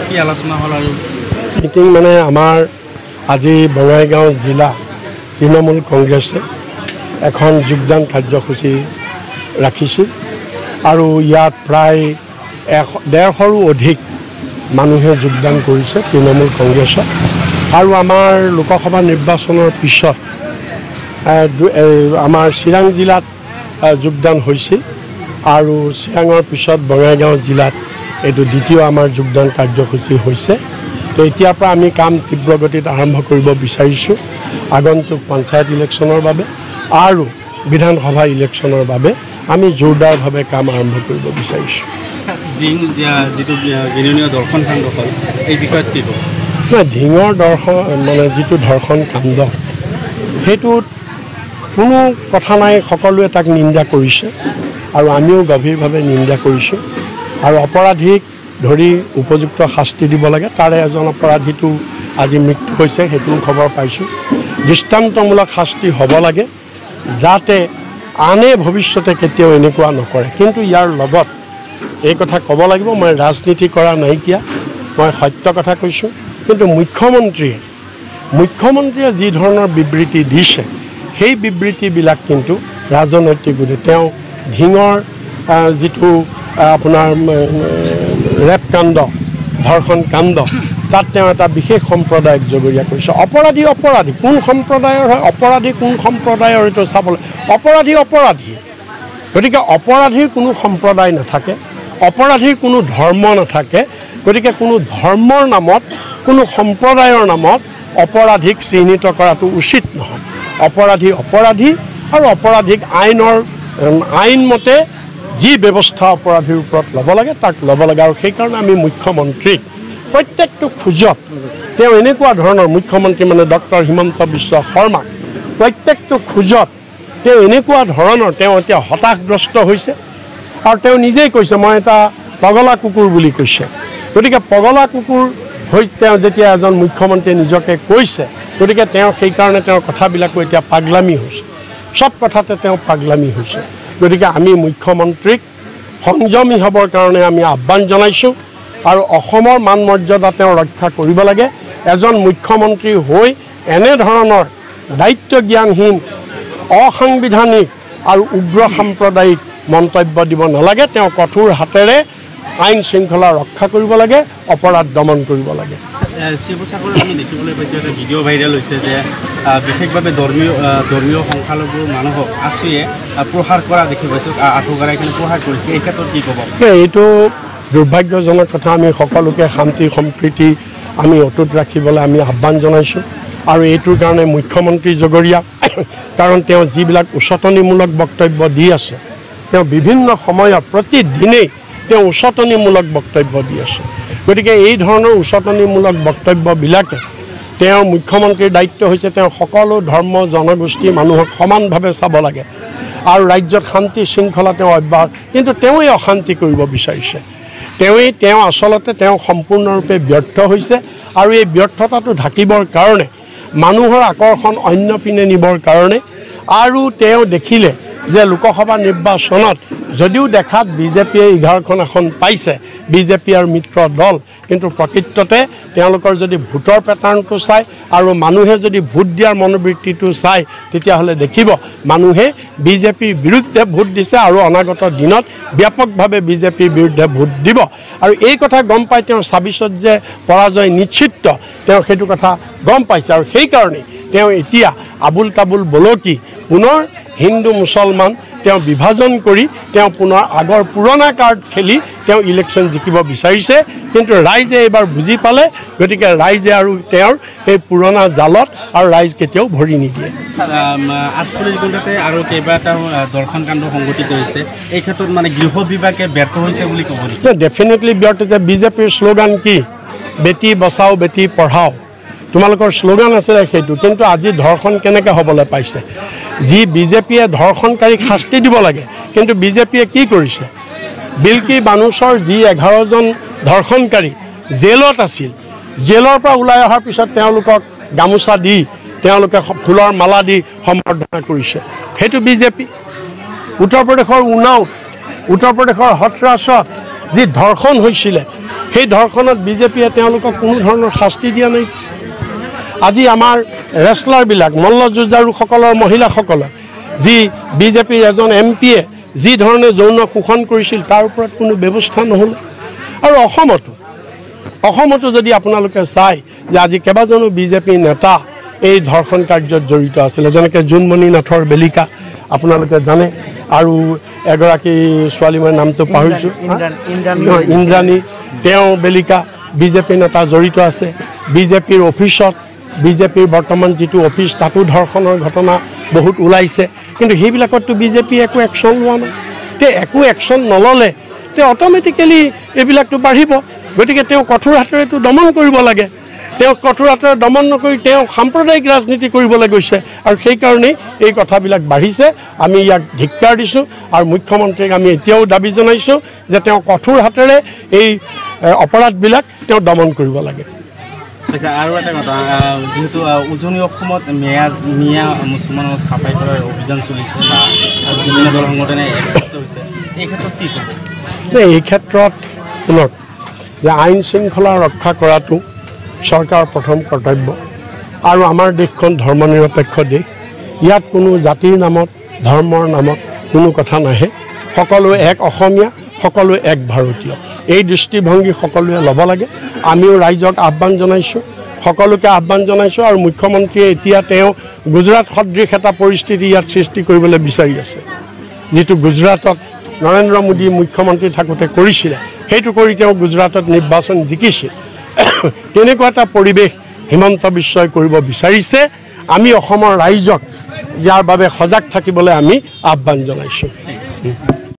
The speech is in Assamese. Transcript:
কি আলোচনা হ'ল আৰু মিটিং মানে আমাৰ আজি বঙাইগাঁও জিলা তৃণমূল কংগ্ৰেছে এখন যোগদান কাৰ্যসূচী ৰাখিছিল আৰু ইয়াত প্ৰায় 150ৰো অধিক মানুহে যোগদান কৰিছে তৃণমূল কংগ্ৰেছত আৰু আমাৰ লোকসভা নিৰ্বাচনৰ পিছত আমাৰ চিৰাং জিলাত যোগদান হৈছিল আৰু চিৰাঙৰ পিছত বঙাইগাঁও জিলাত এইটো দ্বিতীয় আমাৰ যোগদান কাৰ্যসূচী হৈছে তো এতিয়াৰ পৰা আমি কাম তীব্ৰ গতিত আৰম্ভ কৰিব বিচাৰিছোঁ আগন্তুক পঞ্চায়ত ইলেকশ্যনৰ বাবে আৰু বিধানসভা ইলেকশ্যনৰ বাবে আমি জোৰদাৰভাৱে কাম আৰম্ভ কৰিব বিচাৰিছোঁ যিটো গিৰণীয় দৰ্শন কাণ্ড হ'ল এই বিষয়ত কি ক'ব ধিঙৰ দৰ্শন মানে যিটো ধৰ্ষণ কাণ্ড সেইটোত কোনো কথা নাই সকলোৱে তাক নিন্দা কৰিছে আৰু আমিও গভীৰভাৱে নিন্দা কৰিছোঁ আৰু অপৰাধীক ধৰি উপযুক্ত শাস্তি দিব লাগে তাৰে এজন অপৰাধীটো আজি মৃত্যু হৈছে সেইটোও খবৰ পাইছোঁ দৃষ্টান্তমূলক শাস্তি হ'ব লাগে যাতে আনে ভৱিষ্যতে কেতিয়াও এনেকুৱা নকৰে কিন্তু ইয়াৰ লগত এই কথা ক'ব লাগিব মই ৰাজনীতি কৰা নাইকিয়া মই সত্য কথা কৈছোঁ কিন্তু মুখ্যমন্ত্ৰীয়ে যি ধৰণৰ বিবৃতি দিছে সেই বিবৃতিবিলাক কিন্তু ৰাজনৈতিক বুলি তেওঁ ধিঙৰ যিটো আপোনাৰ ৰেপ কাণ্ড ধৰ্ষণ কাণ্ড তাত তেওঁ এটা বিশেষ সম্প্ৰদায়ক জগৰীয়া কৰিছে অপৰাধী কোন সম্প্ৰদায়ৰ হয় অপৰাধী কোন সম্প্ৰদায়ৰ এইটো চাবলৈ অপৰাধী গতিকে অপৰাধীৰ কোনো সম্প্ৰদায় নাথাকে অপৰাধীৰ কোনো ধৰ্ম নাথাকে গতিকে কোনো ধৰ্মৰ নামত কোনো সম্প্ৰদায়ৰ নামত অপৰাধীক চিহ্নিত কৰাটো উচিত নহয় অপৰাধী আৰু অপৰাধীক আইনমতে যি ব্যৱস্থা অপৰাধীৰ ওপৰত ল'ব লাগে তাক ল'ব লাগে আৰু সেইকাৰণে আমি মুখ্যমন্ত্ৰীক প্ৰত্যেকটো খোজত তেওঁ এনেকুৱা ধৰণৰ মুখ্যমন্ত্ৰী মানে ডক্টৰ হিমন্ত বিশ্ব শৰ্মা প্ৰত্যেকটো খোজত তেওঁ এনেকুৱা ধৰণৰ তেওঁ এতিয়া হতাশগ্ৰস্ত হৈছে আৰু তেওঁ নিজেই কৈছে মই এটা পগলা কুকুৰ বুলি কৈছে গতিকে পগলা কুকুৰ হৈ তেওঁ যেতিয়া এজন মুখ্যমন্ত্ৰীয়ে নিজকে কৈছে গতিকে তেওঁ সেইকাৰণে তেওঁৰ কথাবিলাকো এতিয়া পাগলামি হৈছে সব কথাতে তেওঁ পাগলামি হৈছে গতিকে আমি মুখ্যমন্ত্ৰীক সংযমী হ'বৰ কাৰণে আমি আহ্বান জনাইছোঁ আৰু অসমৰ মান মৰ্যাদা তেওঁ ৰক্ষা কৰিব লাগে এজন মুখ্যমন্ত্ৰী হৈ এনেধৰণৰ দায়িত্ব জ্ঞানহীন অসাংবিধানিক আৰু উগ্ৰ সাম্প্ৰদায়িক মন্তব্য দিব নালাগে তেওঁ কঠোৰ হাতেৰে আইন শৃংখলা ৰক্ষা কৰিব লাগে অপৰাধ দমন কৰিব লাগে শিৱসাগৰত আমি দেখিবলৈ পাইছোঁ এটা ভিডিঅ' ভাইৰেল হৈছে যে বিশেষভাৱে ধৰ্মীয় সংখ্যালঘু মানুহক আছুৱে প্ৰহাৰ কৰা দেখি পাইছোঁ আঁঠুকৰাইখিনি প্ৰহাৰ কৰিছে এই ক্ষেত্ৰত কি ক'ব এইটো দুৰ্ভাগ্যজনক কথা আমি সকলোকে শান্তি সম্প্ৰীতি আমি অটুট ৰাখিবলৈ আমি আহ্বান জনাইছোঁ আৰু এইটোৰ কাৰণে মুখ্যমন্ত্ৰী জগৰীয়া কাৰণ তেওঁ যিবিলাক উচতনিমূলক বক্তব্য দি আছে তেওঁ বিভিন্ন সময়ত প্ৰতিদিনেই তেওঁ উচতনিমূলক বক্তব্য দি আছে গতিকে এই ধৰণৰ উচতনিমূলক বক্তব্যবিলাকে তেওঁ মুখ্যমন্ত্ৰীৰ দায়িত্ব হৈছে তেওঁ সকলো ধৰ্ম জনগোষ্ঠী মানুহক সমানভাৱে চাব লাগে আৰু ৰাজ্যত শান্তি শৃংখলা তেওঁ অব্যাহত কিন্তু তেওঁই অশান্তি কৰিব বিচাৰিছে তেওঁ আচলতে তেওঁ সম্পূৰ্ণৰূপে ব্যৰ্থ হৈছে আৰু এই ব্যৰ্থতাটো ঢাকিবৰ কাৰণে মানুহৰ আকৰ্ষণ অন্য পিনে নিবৰ কাৰণে আৰু তেওঁ দেখিলে যে লোকসভা নিৰ্বাচনত যদিও দেখাত বিজেপিয়ে 11খন আসন পাইছে বিজেপি আৰু মিত্ৰ দল কিন্তু প্ৰকৃততে তেওঁলোকৰ যদি ভোটৰ পেটাৰ্ণটো চাই আৰু মানুহে যদি ভোট দিয়াৰ মনোবৃত্তিটো চাই তেতিয়াহ'লে দেখিব মানুহে বিজেপিৰ বিৰুদ্ধে ভোট দিছে আৰু অনাগত দিনত ব্যাপকভাৱে বিজেপিৰ বিৰুদ্ধে ভোট দিব আৰু এই কথা গম পাই তেওঁ 26ত যে পৰাজয় নিশ্চিত তেওঁ সেইটো কথা গম পাইছে আৰু সেইকাৰণে তেওঁ এতিয়া আবুল তাবুল বলকি পুনৰ হিন্দু মুছলমান তেওঁ বিভাজন কৰি তেওঁ পুনৰ আগৰ পুৰণা কাৰ্ড খেলি তেওঁ ইলেকশ্যন জিকিব বিচাৰিছে কিন্তু ৰাইজে এবাৰ বুজি পালে গতিকে ৰাইজে আৰু তেওঁৰ এই পুৰণা জালত আৰু ৰাইজ কেতিয়াও ভৰি নিদিয়ে 48 ঘণ্টাতে আৰু কেইবাটাও দৰ্শন কাণ্ড সংঘটিত হৈছে এই ক্ষেত্ৰত মানে গৃহ বিভাগে ব্যৰ্থ হৈছে বুলি ক'ব ডেফিনেটলি ব্যৰ্থ হৈছে বিজেপিৰ শ্লোগান কি বেটি বচাও বেটি পঢ়াও তোমালোকৰ শ্লোগান আছিলে সেইটো কিন্তু আজি ধৰ্ষণ কেনেকৈ হ'বলৈ পাইছে যি বিজেপিয়ে ধৰ্ষণকাৰীক শাস্তি দিব লাগে কিন্তু বিজেপিয়ে কি কৰিছে বিলকি বানুছৰ যি 11জন ধৰ্ষণকাৰী জেলত আছিল জেলৰ পৰা ওলাই অহাৰ পিছত তেওঁলোকক গামোচা দি তেওঁলোকে ফুলৰ মালা দি সম্বৰ্ধনা কৰিছে সেইটো বিজেপি উত্তৰ প্ৰদেশৰ উনাওত উত্তৰ প্ৰদেশৰ হথৰাছত যি ধৰ্ষণ হৈছিলে সেই ধৰ্ষণত বিজেপিয়ে তেওঁলোকক কোনো ধৰণৰ শাস্তি দিয়া নাই। আজি আমাৰ ৰেছলাৰবিলাক মল্লযুঁজাৰুসকলৰ মহিলাসকলক যি বিজেপিৰ এজন MPয়ে যি ধৰণে যৌন শোষণ কৰিছিল তাৰ ওপৰত কোনো ব্যৱস্থা নহ'ল। আৰু অসমতো যদি আপোনালোকে চায় যে আজি কেইবাজনো বিজেপি নেতা এই ধৰ্ষণ কাৰ্যত জড়িত আছিলে, যেনেকৈ জোনমণি নাথৰ বেলিকা আপোনালোকে জানে, আৰু এগৰাকী ছোৱালী মই নামটো পাহৰিছোঁ, ইন্দ্ৰাণী, তেওঁ বেলিকা বিজেপি নেতা জড়িত আছে। বিজেপিৰ অফিচত, বিজেপিৰ বৰ্তমান যিটো অফিচ তাতো ধৰ্ষণৰ ঘটনা বহুত ওলাইছে, কিন্তু সেইবিলাকততো বিজেপিয়ে একো একশ্যন লোৱা নাই। তে একো একশ্যন নল'লে তে অট'মেটিকেলি এইবিলাকতো বাঢ়িব। গতিকে তেওঁ কঠোৰ হাতেৰেতো দমন কৰিব লাগে। তেওঁ কঠোৰ হাতেৰে দমন নকৰি তেওঁ সাম্প্ৰদায়িক ৰাজনীতি কৰিবলৈ গৈছে, আৰু সেইকাৰণেই এই কথাবিলাক বাঢ়িছে। আমি ইয়াক ধিক্কাৰ দিছোঁ, আৰু মুখ্যমন্ত্ৰীক আমি এতিয়াও দাবী জনাইছোঁ যে তেওঁ কঠোৰ হাতেৰে এই অপৰাধবিলাক তেওঁ দমন কৰিব লাগে। আচ্ছা, আৰু এটা কথা, যিহেতু উজনি অসমত মিয়া মুছলমানৰ চাফাই কৰাৰ অভিযান চলিছে বা বিভিন্ন দল সংগঠনে একত্ৰিত হৈছে, এই ক্ষেত্ৰত কি ক'ব? এই ক্ষেত্ৰত শুনক যে আইন শৃংখলা ৰক্ষা কৰাটো চৰকাৰৰ প্ৰথম কৰ্তব্য, আৰু আমাৰ দেশখন ধৰ্ম নিৰপেক্ষ দেশ। ইয়াত কোনো জাতিৰ নামত, ধৰ্মৰ নামত কোনো কথা নাহে। সকলো এক অসমীয়া, সকলো এক ভাৰতীয়, এই দৃষ্টিভংগী সকলোৱে ল'ব লাগে। আমিও ৰাইজক আহ্বান জনাইছোঁ, সকলোকে আহ্বান জনাইছোঁ, আৰু মুখ্যমন্ত্ৰীয়ে এতিয়া তেওঁ গুজৰাট সদৃশ এটা পৰিস্থিতি ইয়াত সৃষ্টি কৰিবলৈ বিচাৰি আছে। যিটো গুজৰাটত নৰেন্দ্ৰ মোদী মুখ্যমন্ত্ৰী থাকোঁতে কৰিছিলে, সেইটো কৰি তেওঁ গুজৰাটত নিৰ্বাচন জিকিছিল। তেনেকুৱা এটা পৰিৱেশ হিমন্ত বিশ্বই কৰিব বিচাৰিছে। আমি অসমৰ ৰাইজক ইয়াৰ বাবে সজাগ থাকিবলৈ আমি আহ্বান জনাইছোঁ।